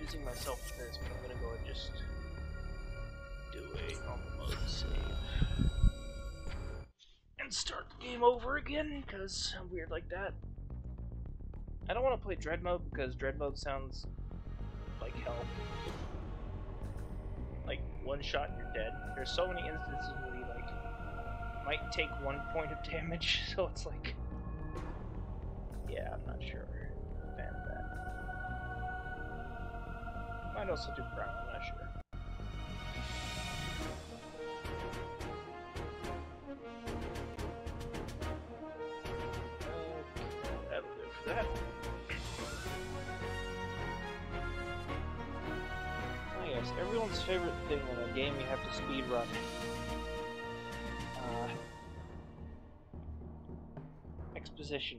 confusing myself with this, but I'm gonna go and just do a normal mode save. And start the game over again, because I'm weird like that. I don't want to play Dread mode, because Dread mode sounds like hell. Like, one shot and you're dead. There's so many instances where you, like, might take 1 point of damage, so it's like... Yeah, I'm not sure. I'm a fan of that. Might also do Brown, I'm not sure. That'll do for that. Oh yes, everyone's favorite thing in a game you have to speed run. Exposition.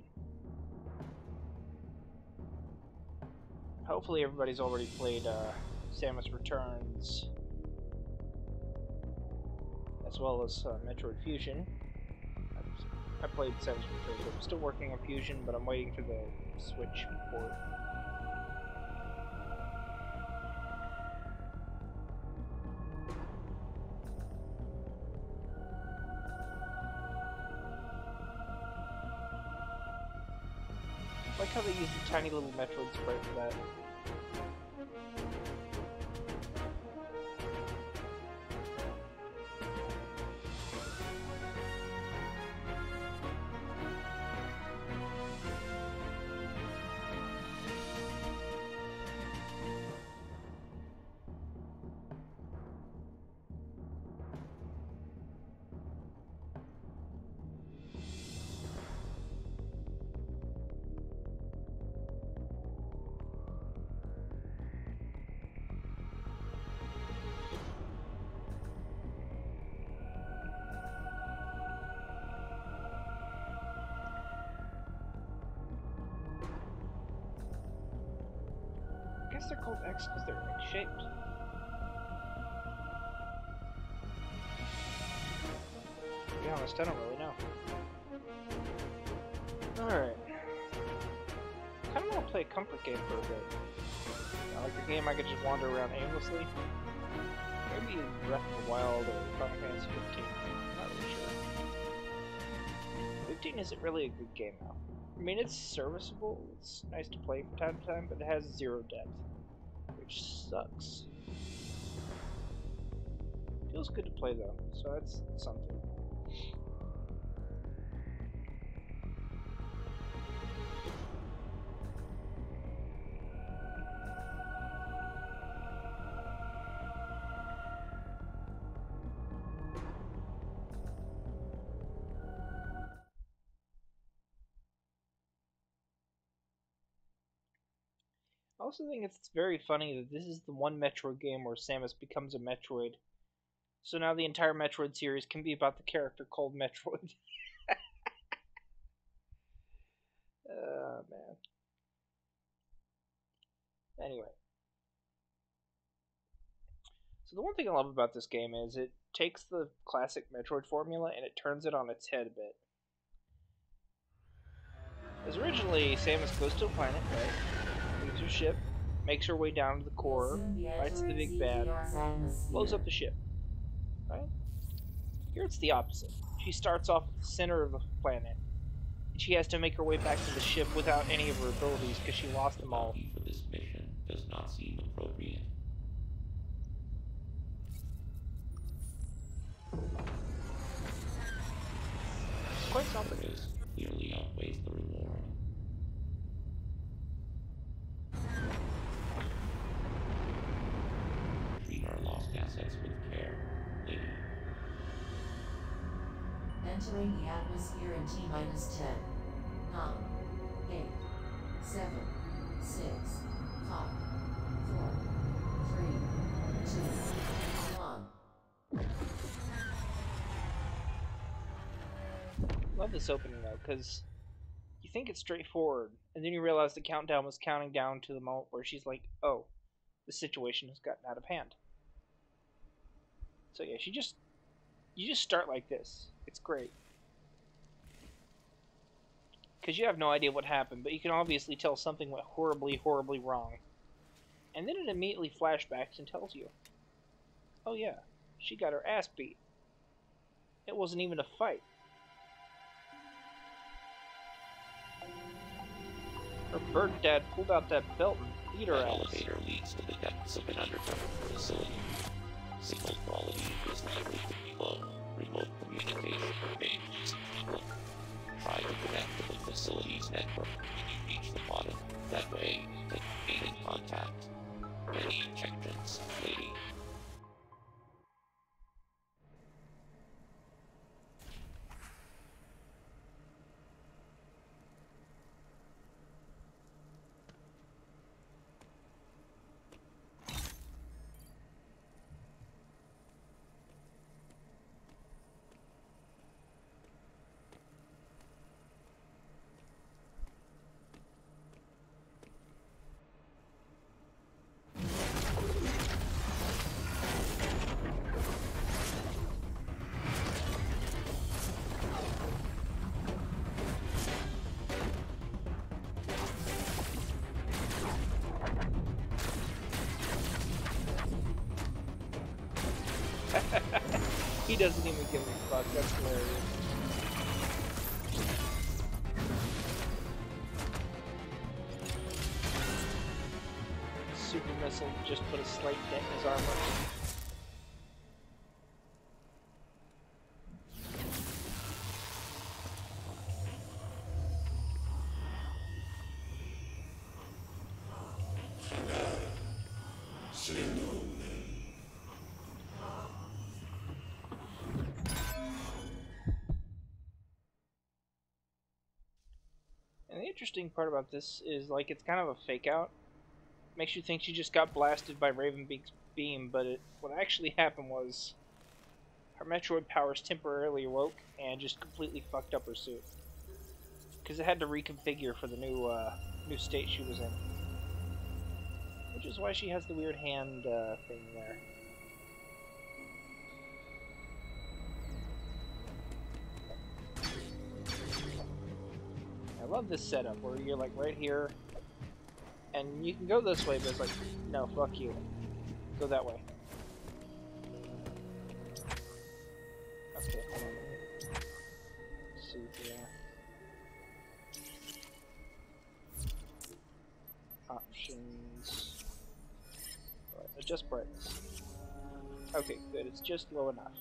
Hopefully everybody's already played Samus Returns, as well as Metroid Fusion. I played Samus Returns. I'm still working on Fusion, but I'm waiting for the Switch port. I like how they use the tiny little Metroid sprite for that. I guess they're called X because they're X-shaped. To be honest, I don't really know. Alright. I kinda wanna play a comfort game for a bit. Like a game I could just wander around aimlessly. Maybe Breath of the Wild or Final Fantasy 15. I'm not really sure. 15 isn't really a good game now. I mean, it's serviceable, it's nice to play from time to time, but it has zero depth. Which sucks. Feels good to play though, so that's something. I also think it's very funny that this is the one Metroid game where Samus becomes a Metroid. So now the entire Metroid series can be about the character called Metroid. Oh, man. Anyway. So the one thing I love about this game is it takes the classic Metroid formula and it turns it on its head a bit. Because originally, Samus goes to a planet, right? Leaves her ship, makes her way down to the core, fights the big bad, blows up the ship. Right? Here it's the opposite. She starts off at the center of the planet, and she has to make her way back to the ship without any of her abilities because she lost them all. For this mission does not seem appropriate. It's quite something. This clearly outweighs the reward. Treat our lost assets with care, lady. Entering the atmosphere in T-minus 10, 9, 8, 7, 6, 5, 4, 3, 2, 1. Love this opening though, because you think it's straightforward, and then you realize the countdown was counting down to the moment where she's like, oh, the situation has gotten out of hand. So yeah, you just start like this. It's great. Because you have no idea what happened, but you can obviously tell something went horribly, horribly wrong. And then it immediately flashbacks and tells you, oh yeah, she got her ass beat. It wasn't even a fight. Her bird dad pulled out that belt and beat her That ass. elevator leads to the depths of an underground facility. Signal quality is likely to be low. Remote communication remains trouble. Try to connect to the facility's network when you reach the bottom. That way, you can gain in contact. Many objections, lady. He doesn't even give a fuck. That's hilarious. Super missile just put a slight dent in his armor. And the interesting part about this is, like, it's kind of a fake out. Makes you think she just got blasted by Ravenbeak's beam, but what actually happened was her Metroid powers temporarily awoke and just completely fucked up her suit. Because it had to reconfigure for the new state she was in. Which is why she has the weird hand thing there. I love this setup where you're like right here, and you can go this way, but it's like, no, fuck you. Go that way. Okay, hold on. Let's see here. Options. Alright, adjust brightness. Okay, good. It's just low enough.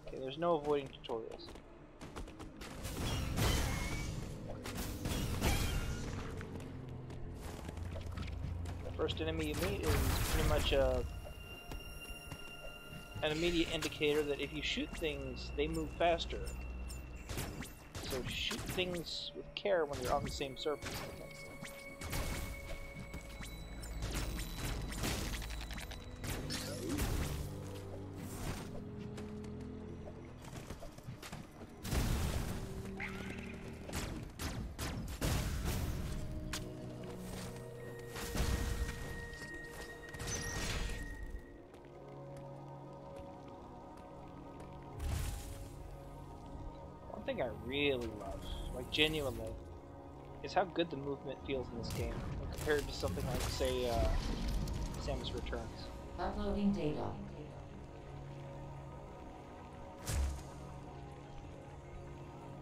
Okay, there's no avoiding tutorials. The first enemy you meet is pretty much an immediate indicator that if you shoot things, they move faster. So shoot things with care when you're on the same surface. One thing I really love, like genuinely, is how good the movement feels in this game compared to something like, say, Samus Returns. Uploading data.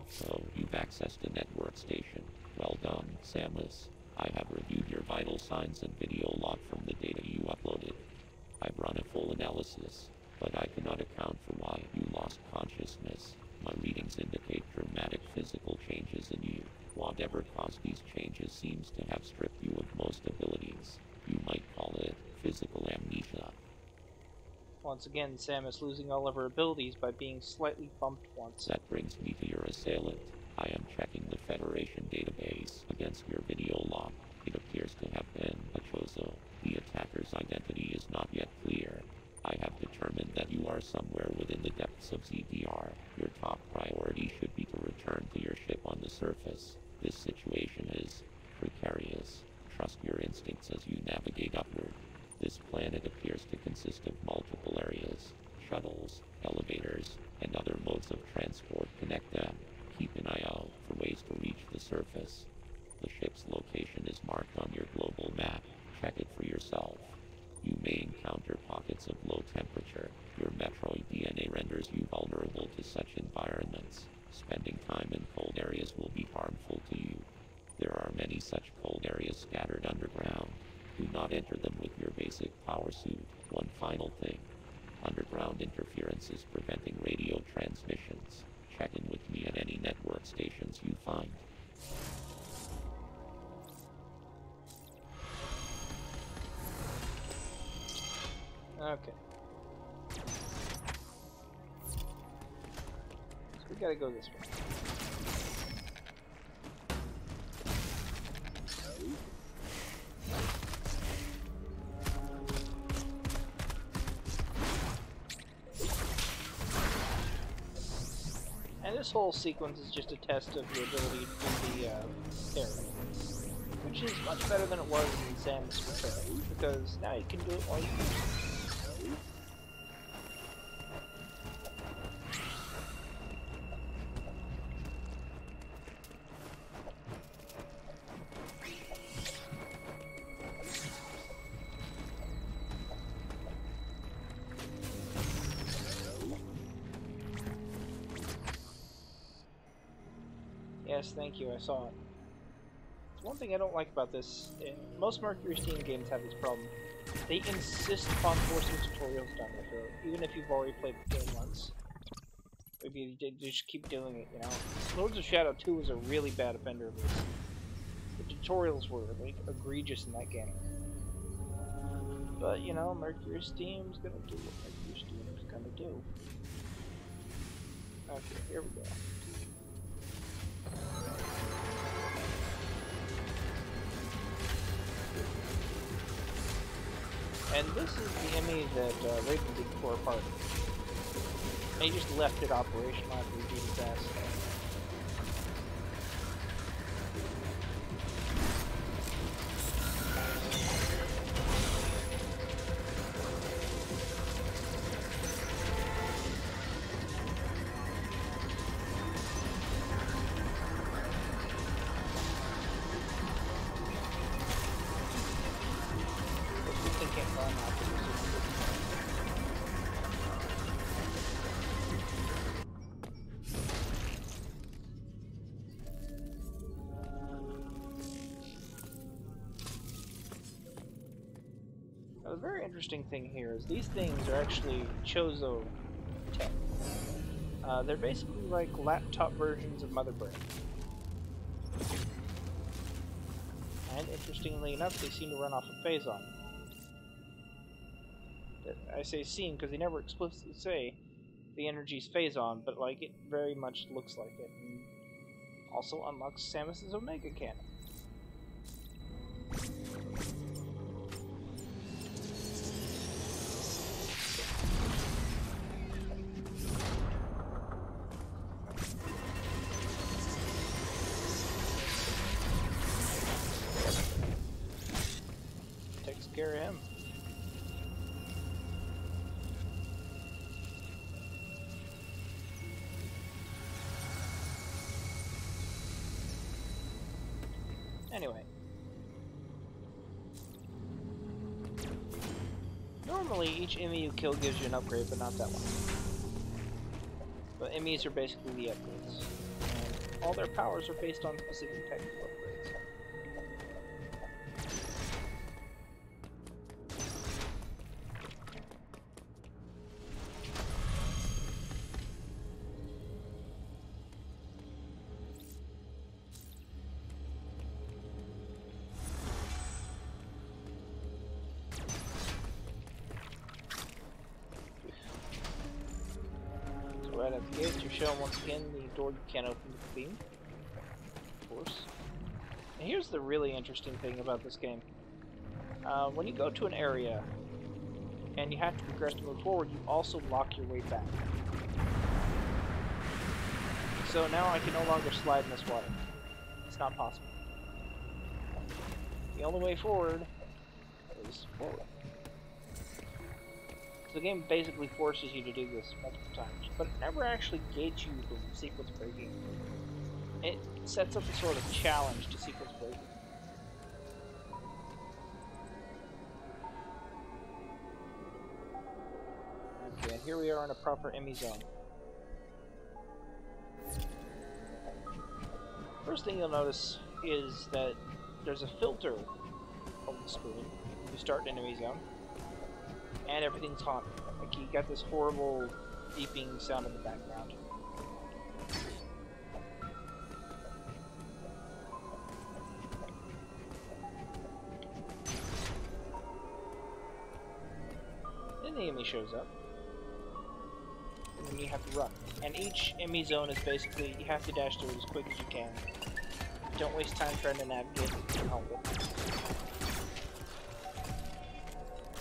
So, you've accessed the network station. Well done, Samus. I have reviewed your vital signs and video log from the data you uploaded. I've run a full analysis, but I cannot account for why you lost consciousness. My readings indicate dramatic physical changes in you. Whatever caused these changes seems to have stripped you of most abilities. You might call it physical amnesia. Once again, Samus losing all of her abilities by being slightly bumped once. That brings me to your assailant. I am checking the Federation database against your video log. It appears to have been a Chozo. The attacker's identity is not yet clear. I have determined that you are somewhere within the depths of ZDR. Your top priority should be to return to your ship on the surface. This situation is precarious. Trust your instincts as you navigate upward. This planet appears to consist of multiple areas. Shuttles, elevators, and other modes of transport connect them. Keep an eye out for ways to reach the surface. The ship's location check it for yourself. You may encounter pockets of low temperature. Your Metroid DNA renders you vulnerable to such environments. Spending time in cold areas will be harmful to you. There are many such cold areas scattered underground. Do not enter them with your basic power suit. One final thing. Underground interference is preventing radio transmissions. Check in with me at any network stations you find. Okay. So we gotta go this way. And this whole sequence is just a test of your ability to do the parry, which is much better than it was in Samus Metroid, because now you can do it while you use it. Yes, thank you, I saw it. One thing I don't like about this, most Mercury Steam games have this problem. They insist upon forcing tutorials down your throat, even if you've already played the game once. Maybe they just keep doing it, you know? Lords of Shadow 2 was a really bad offender of this. The tutorials were, like, egregious in that game. But, you know, Mercury Steam's gonna do what Mercury Steam's gonna do. Okay, here we go. And this is the Emmy that Raven did tore apart. And he just left it operational after he beat his ass. Now, the very interesting thing here is these things are actually Chozo tech. They're basically like laptop versions of Mother Brain. And interestingly enough, they seem to run off of Phazon. I say seem because they never explicitly say the energy's Phazon, but like it very much looks like it. And also unlocks Samus's Omega Cannon. Takes care of him. Anyway. Normally, each Emmy you kill gives you an upgrade, but not that one. But Emmys are basically the upgrades. And all their powers are based on specific technical upgrades. Right at the gate, you're shown once again the door you can't open with the beam. Of course. And here's the really interesting thing about this game. When you go to an area and you have to progress to move forward, you also lock your way back. So now I can no longer slide in this water. It's not possible. The only way forward is forward. The game basically forces you to do this multiple times, but it never actually gates you from sequence breaking. It sets up a sort of challenge to sequence breaking. here we are in a proper Emmy zone. First thing you'll notice is that there's a filter on the screen when you start an enemy zone, and everything's haunted. Like you got this horrible beeping sound in the background. Then the enemy shows up, and then you have to run. And each enemy zone is basically, you have to dash through as quick as you can. Don't waste time trying to navigate and help it.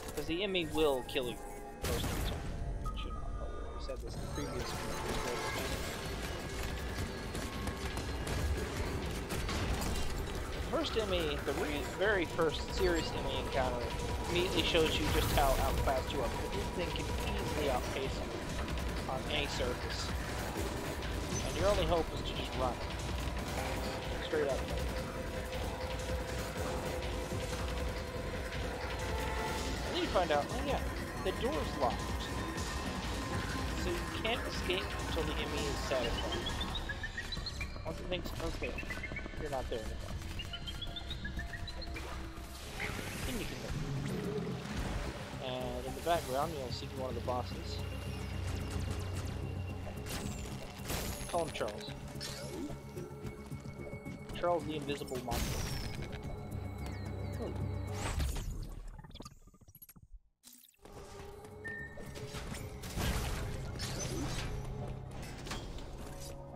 Because the enemy will kill you most of the time. I should not know where I said this in the previous video. The first enemy, the very first serious enemy encounter, immediately shows you just how outclassed you are. Because this thing can easily outpace you on any surface. And your only hope is to just run. Straight up. And then you find out, oh yeah, the door's locked. So you can't escape until the enemy is satisfied. Once it thinks, okay, you're not there anymore. Then you can move. And in the background, you'll see one of the bosses. Call him Charles. Charles the Invisible Monster.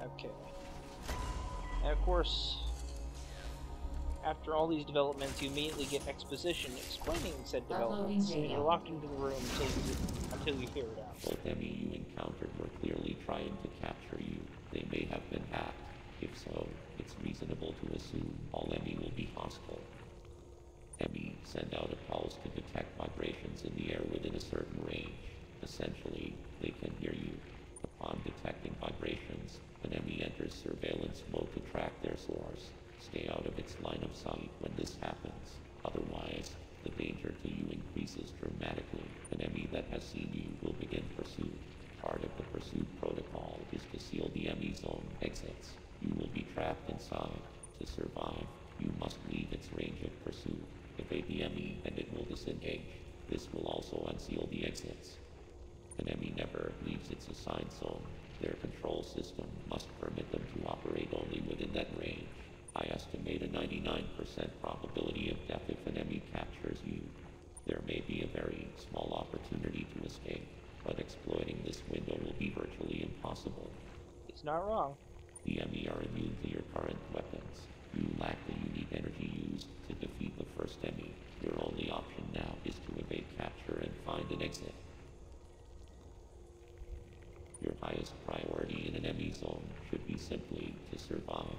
Okay. And of course, after all these developments, you immediately get exposition explaining said developments, and you're locked into the room until you hear it out. Both enemy you encountered were clearly trying to capture you. They may have been hacked. If so, it's reasonable to assume all enemy will be hostile. Enemy send out a pulse to detect vibrations in the air within a certain range. Essentially, they can hear you. Upon detecting vibrations, an enemy enters surveillance mode to track their source. Stay out of its line of sight when this happens. Otherwise, the danger to you increases dramatically. An enemy that has seen you will begin pursuit. Part of the pursuit protocol is to seal the enemy zone exits. You will be trapped inside. To survive, you must leave its range of pursuit. Evade the enemy and it will disengage. This will also unseal the exits. An enemy never leaves its assigned zone. Their control system must permit them to operate only within that range. I estimate a 99% probability of death if an enemy captures you. There may be a very small opportunity to escape, but exploiting this window will be virtually impossible. He's not wrong. The enemy are immune to your current weapons. You lack the unique energy used to defeat the first enemy. Your only option now is to evade capture and find an exit. Your highest priority in an enemy zone should be simply to survive.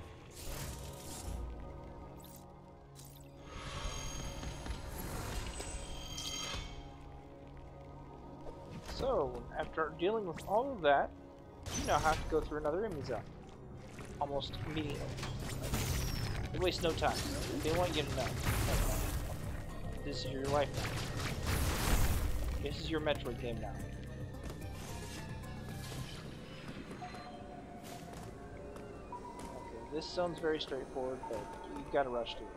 So, after dealing with all of that, you now have to go through another enemy zone. Almost immediately. They waste no time. They want you to know. This is your life now. This is your Metroid game now. Okay, this zone's very straightforward, but you've got to rush through it.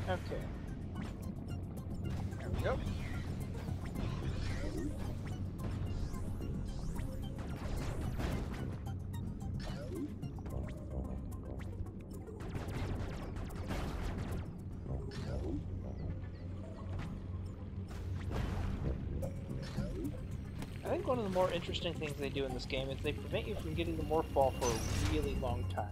Okay. There we go. I think one of the more interesting things they do in this game is they prevent you from getting the morph ball for a really long time.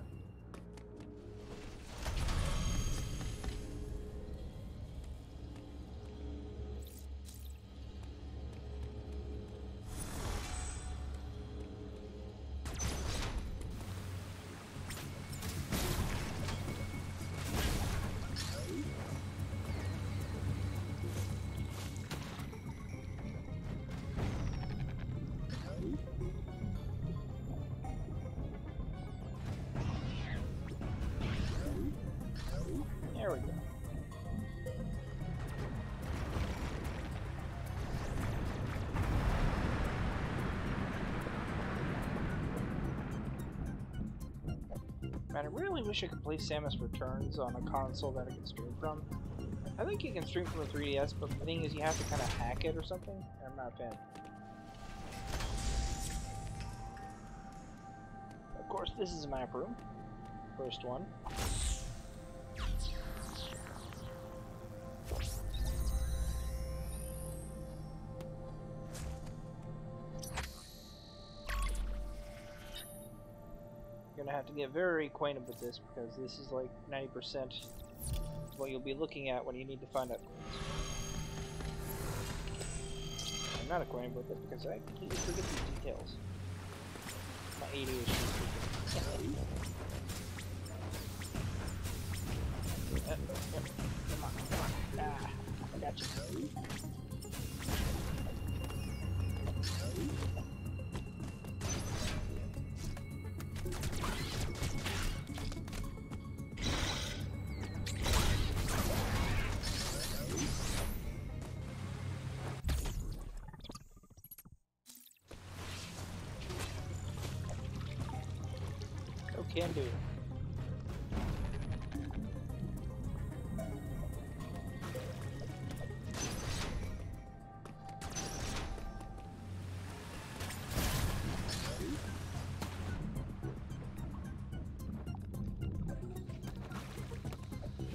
There we go. Man, I really wish I could play Samus Returns on a console that I can stream from. I think you can stream from a 3DS, but the thing is you have to kind of hack it or something. I'm not a fan. Of course, this is a map room. First one. You're gonna have to get very acquainted with this because this is like 90% what you'll be looking at when you need to find out clues. I'm not acquainted with it because I completely forget these details. My ADHD speaking. Come on. Ah, I got you. Can do.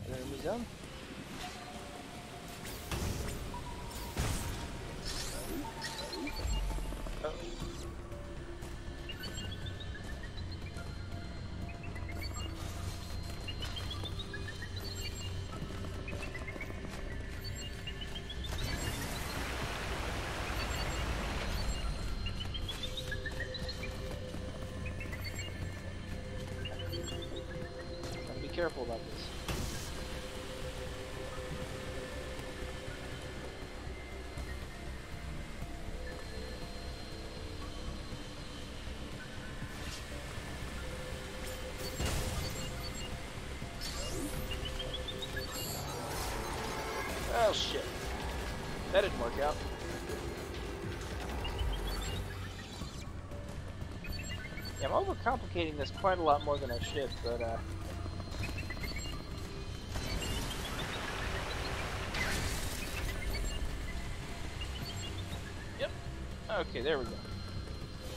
Enemy zone. Oh. Careful about this. Oh shit. That didn't work out. Yeah, I'm overcomplicating this quite a lot more than I should, but okay, there we go.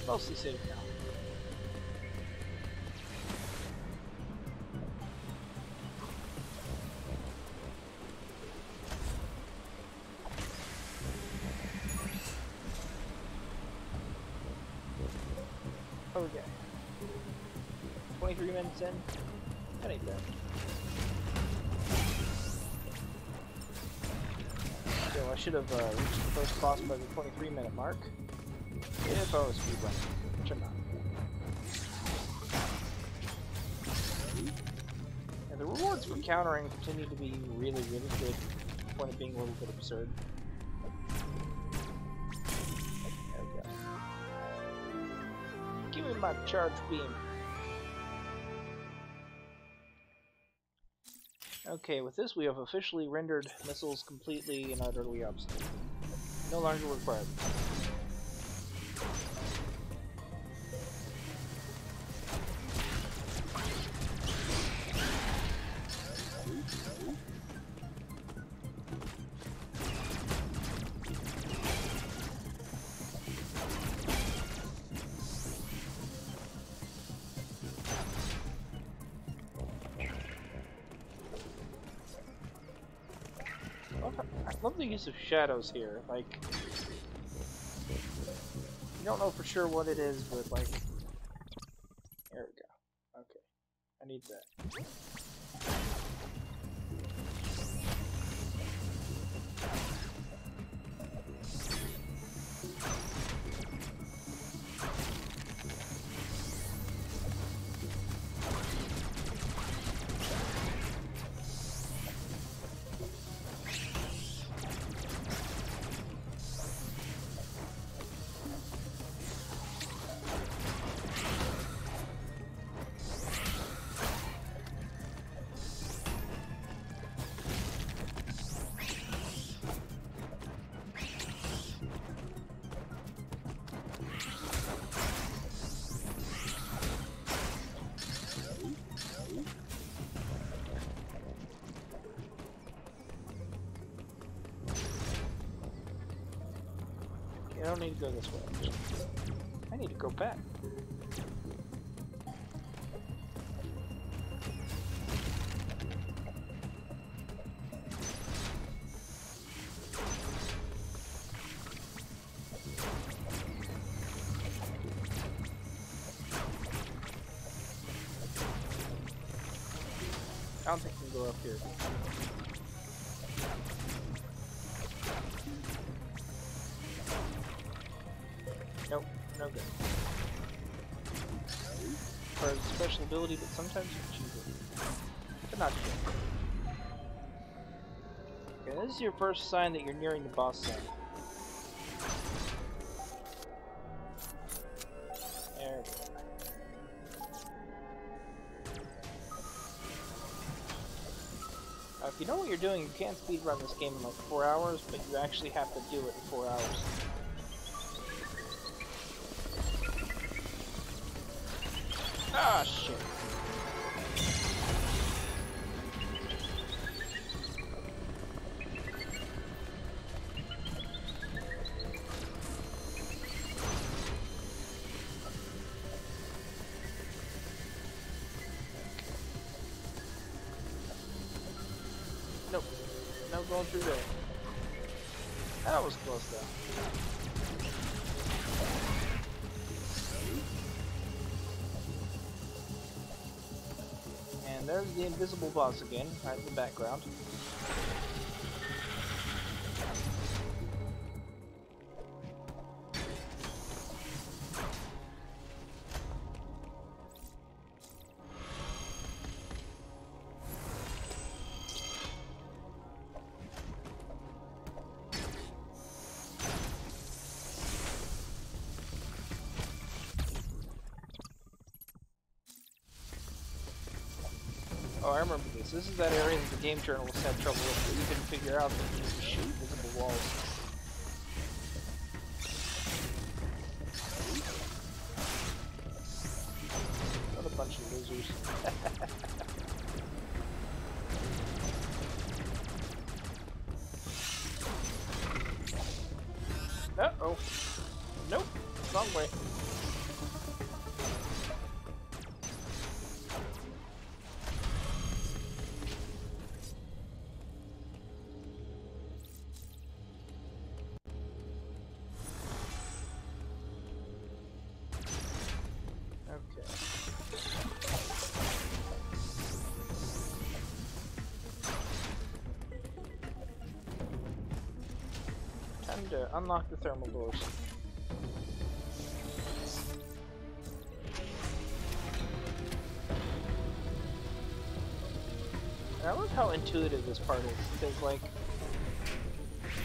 Mostly safe now. Okay. 23 minutes in? That ain't bad. So I should have reached the first boss by the 23-minute mark. If I was speedrunning, which I'm not. And the rewards for countering continue to be really, really good, to the point of being a little bit absurd. There we go. Give me my charge beam. Okay, with this we have officially rendered missiles completely and utterly obsolete. No longer required. I love the use of shadows here, like, you don't know for sure what it is, but like, there we go, okay, I need that. don't need to go this way. I need to go back. I don't think we can go up here. Nope, no good. For a special ability, but sometimes you choose it. But not sure. Okay, this is your first sign that you're nearing the boss zone. There we go. If you know what you're doing, you can't speedrun this game in like 4 hours, but you actually have to do it in 4 hours. Ah, shit. Nope. No going through there. That was close though. And there's the invisible boss again, right in the background. Oh, I remember this. This is that area that the game journalists had trouble with, but you couldn't figure out that you could shoot visible walls. What a bunch of losers. Uh-oh. Nope. Wrong way. Time to unlock the thermal doors. And I love how intuitive this part is, because like,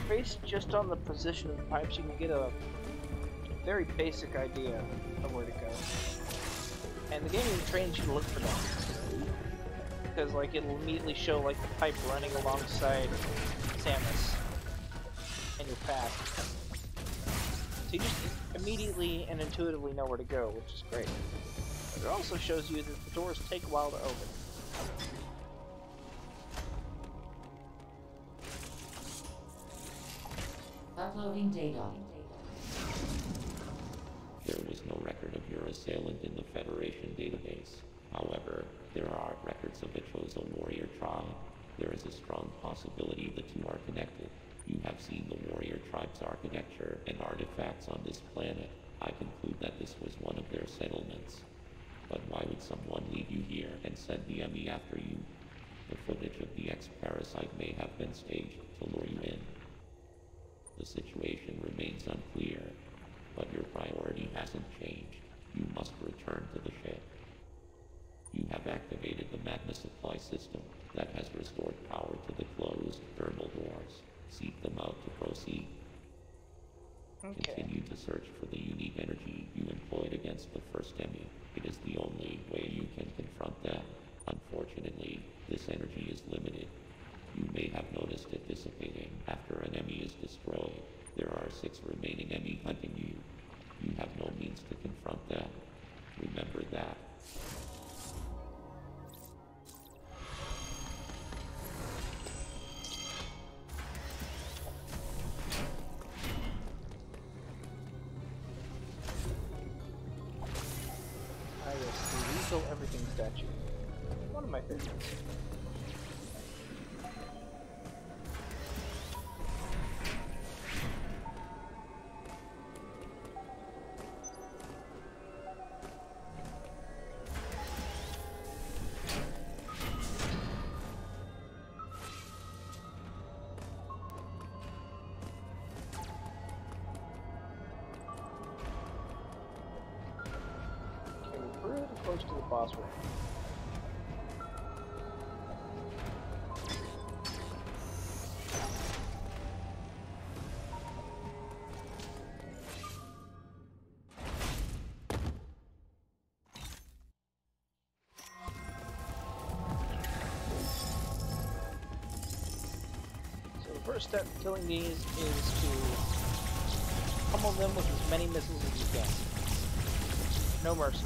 based just on the position of the pipes, you can get a very basic idea of where to go. And the game even trains you to look for them. Because like, it'll immediately show like the pipe running alongside Samus in your path. So you just immediately and intuitively know where to go, which is great. But it also shows you that the doors take a while to open. Uploading data. There was no record of your assailant in the Federation database. However, there are records of the Chozo warrior tribe. There is a strong possibility the two are connected. You have seen the warrior tribe's architecture and artifacts on this planet. I conclude that this was one of their settlements. But why would someone lead you here and send the enemy after you? The footage of the X-Parasite may have been staged to lure you in. The situation remains unclear, but your priority hasn't changed. You must return to the ship. You have activated the magma supply system that has restored power to the closed thermal doors. Seek them out to proceed. Okay. Continue to search for the unique energy you employed against the first enemy. It is the only way you can confront them. Unfortunately, this energy is limited. You may have noticed it dissipating after an enemy is destroyed. There are 6 remaining enemies hunting you. You have no means to confront them. Remember that. statue. One of my favorites. Pretty close to the boss range. So the first step to killing these is to pummel them with as many missiles as you can. No mercy.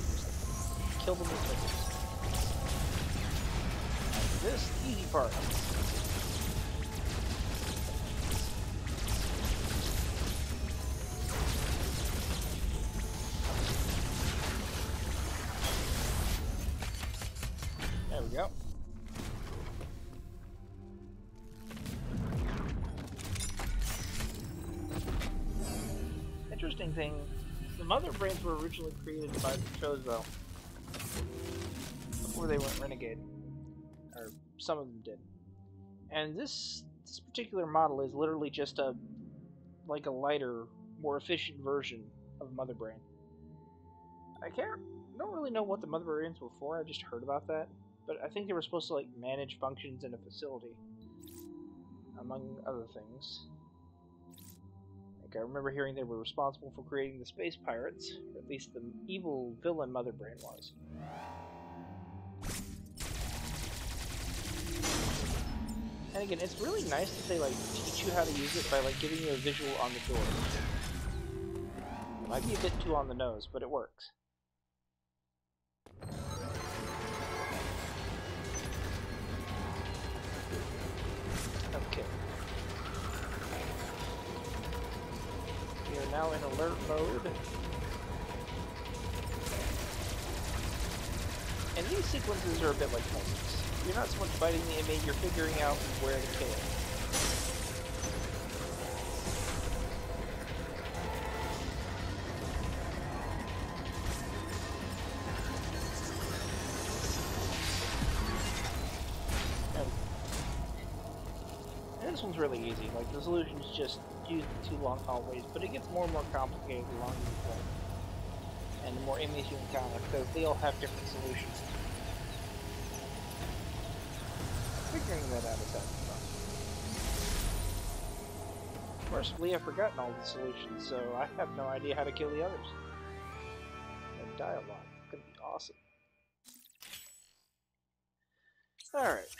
Kill them with missiles. This easy part. There we go. Interesting thing, the mother brains were originally created by Metroid before they went renegade, or some of them did. And this particular model is literally just a lighter, more efficient version of Mother Brain. I don't really know what the Mother Brains were for. I just heard about that, but I think they were supposed to like manage functions in a facility, among other things. Like I remember hearing they were responsible for creating the space pirates, or at least the evil villain Mother Brain was. And again, it's really nice that they like teach you how to use it by like giving you a visual on the door. It might be a bit too on the nose, but it works. Okay. We are now in alert mode. And these sequences are a bit like puzzles. You're not so much fighting the enemy, you're figuring out where to kill it. And this one's really easy. Like, the solution's just use the 2 long hallways, but it gets more and more complicated the longer you play. And the more enemies you encounter, because they all have different solutions. Figuring that out is having fun. Mercifully, I've forgotten all the solutions, so I have no idea how to kill the others. And dialogue. It's gonna be awesome. Alright.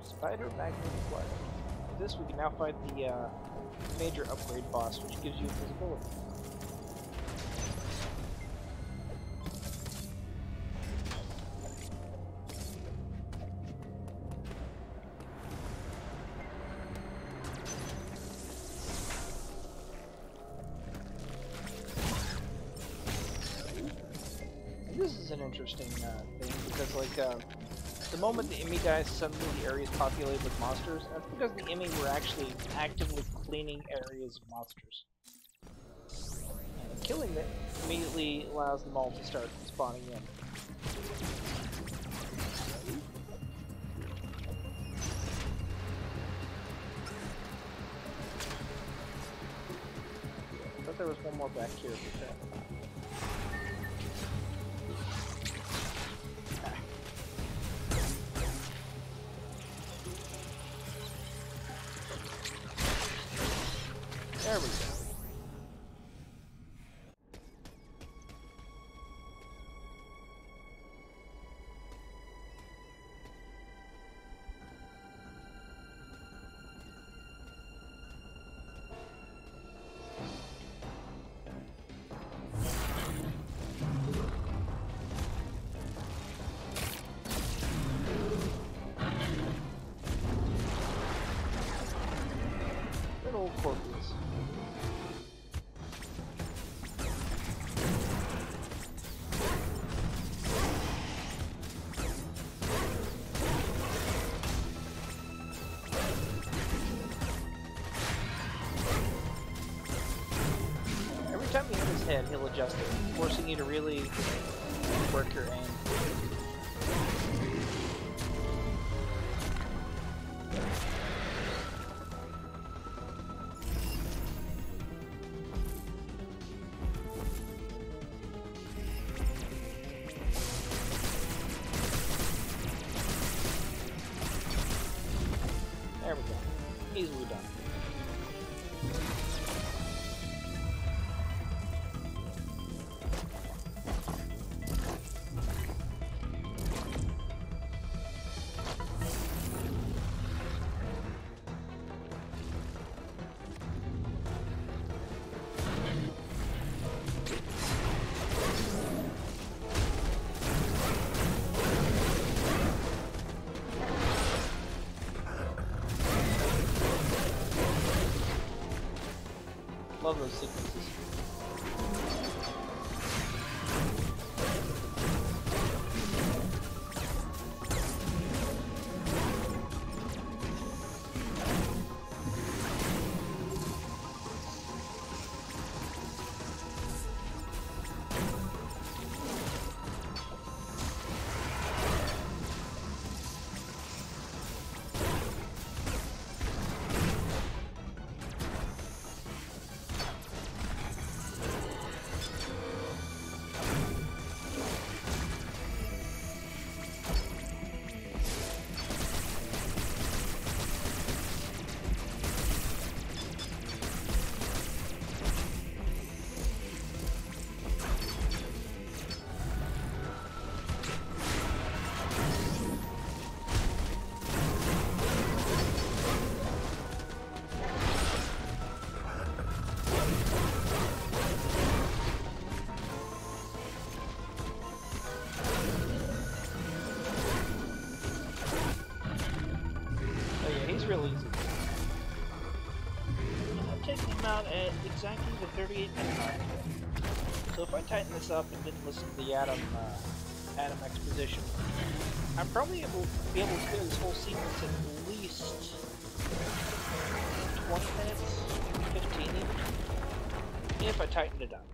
Spider Magnet acquired. With this, we can now fight the major upgrade boss, which gives you invisibility. This is an interesting thing, because like the moment the enemy dies, suddenly the area is populated with monsters, and that's because the enemy were actually actively cleaning areas of monsters. And killing them immediately allows them all to start spawning in. I thought there was one more back here, but there we go. head, he'll adjust it, forcing you to really work your aim. There we go. Easily done. Love those sequences. Real easy. I'm taking him out at exactly the 38-minute mark. So if I tighten this up and didn't listen to the Adam exposition, I'm probably be able to clear this whole sequence in at least 20 minutes, 15 even, if I tightened it up.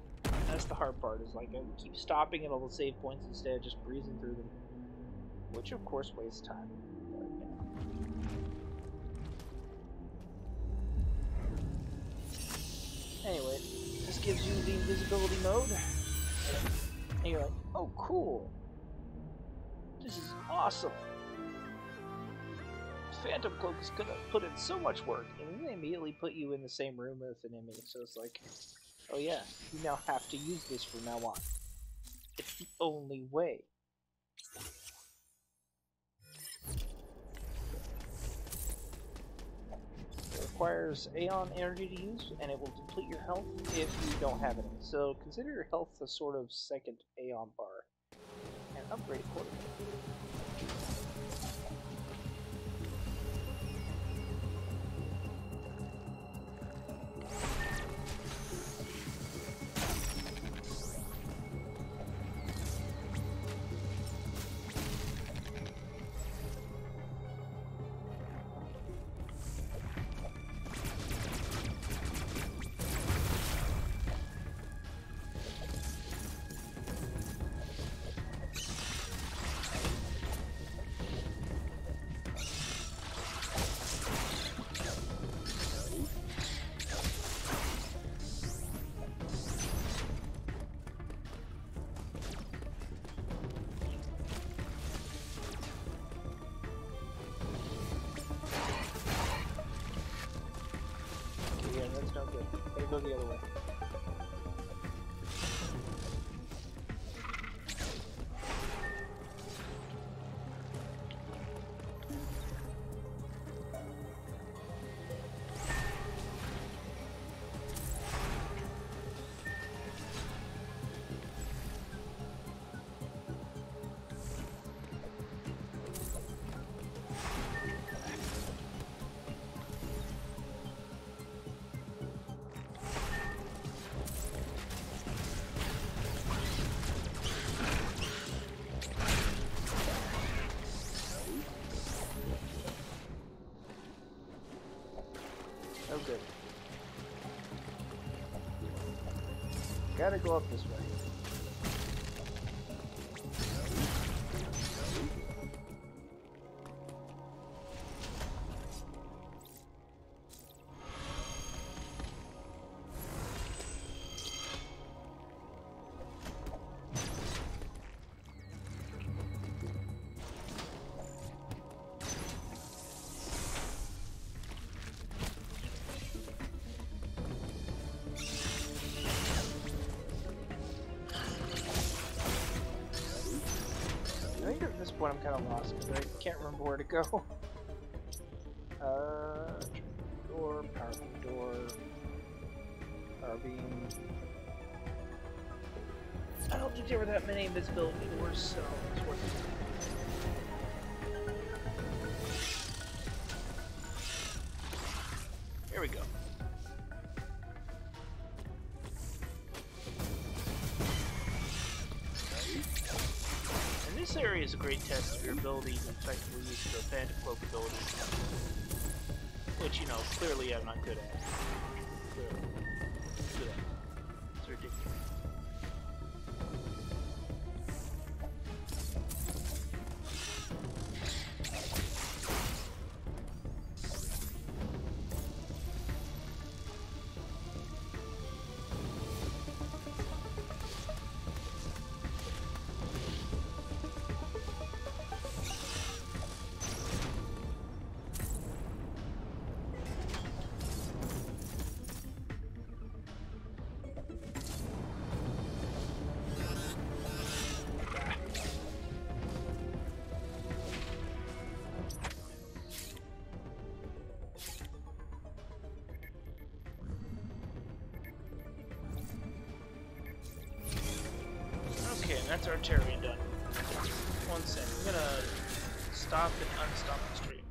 That's the hard part, is like I keep stopping at all the save points instead of just breezing through them, which of course wastes time. Anyway, this gives you the invisibility mode, and you're like, oh cool, this is awesome. Phantom Cloak is gonna put in so much work, and then they immediately put you in the same room with an enemy, so it's like, oh yeah, you now have to use this from now on. It's the only way. Requires Aeon energy to use, and it will deplete your health if you don't have any. So consider your health a sort of second Aeon bar, and upgrade accordingly. No good. Gotta go the other way. Gotta go up this way. I think at this point I'm kind of lost because I can't remember where to go. Door, powerful door, power beam. I don't think there were that many invisibility doors, so it's worth it. Here we go. And this area is a great test of your ability to effectively use the Phantom Cloak ability. Which, you know, clearly I'm not good at. Clearly. Good at. It's ridiculous. Okay, and that's Altaria done. One sec. I'm gonna stop and unstop the stream.